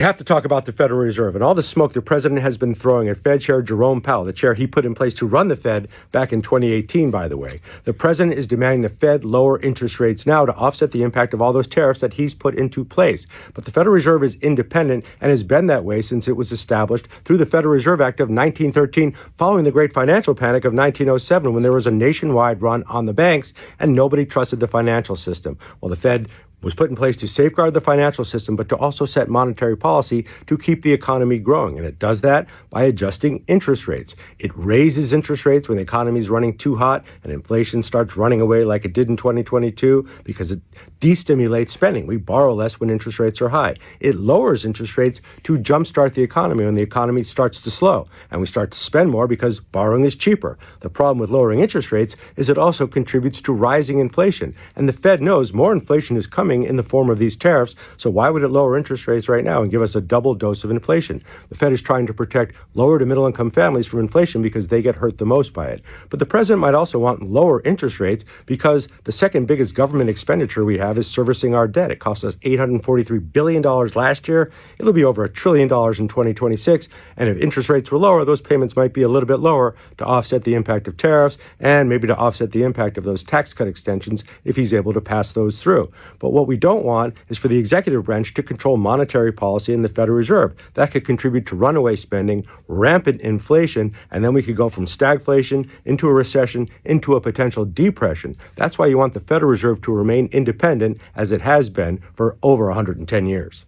You have to talk about the Federal Reserve and all the smoke the president has been throwing at Fed Chair Jerome Powell, the chair he put in place to run the Fed back in 2018, by the way. The president is demanding the Fed lower interest rates now to offset the impact of all those tariffs that he's put into place. But the Federal Reserve is independent and has been that way since it was established through the Federal Reserve Act of 1913 following the Great Financial Panic of 1907 when there was a nationwide run on the banks and nobody trusted the financial system. Well, the Fed was put in place to safeguard the financial system, but to also set monetary policy to keep the economy growing. And it does that by adjusting interest rates. It raises interest rates when the economy is running too hot and inflation starts running away like it did in 2022 because it destimulates spending. We borrow less when interest rates are high. It lowers interest rates to jumpstart the economy when the economy starts to slow and we start to spend more because borrowing is cheaper. The problem with lowering interest rates is it also contributes to rising inflation. And the Fed knows more inflation is coming in the form of these tariffs, so why would it lower interest rates right now and give us a double dose of inflation? The Fed is trying to protect lower to middle income families from inflation because they get hurt the most by it. But the president might also want lower interest rates because the second biggest government expenditure we have is servicing our debt. It cost us $843 billion last year. It'll be over $1 trillion in 2026. And if interest rates were lower, those payments might be a little bit lower to offset the impact of tariffs and maybe to offset the impact of those tax cut extensions if he's able to pass those through. But what we don't want is for the executive branch to control monetary policy in the Federal Reserve. That could contribute to runaway spending, rampant inflation, and then we could go from stagflation into a recession into a potential depression. That's why you want the Federal Reserve to remain independent as it has been for over 110 years.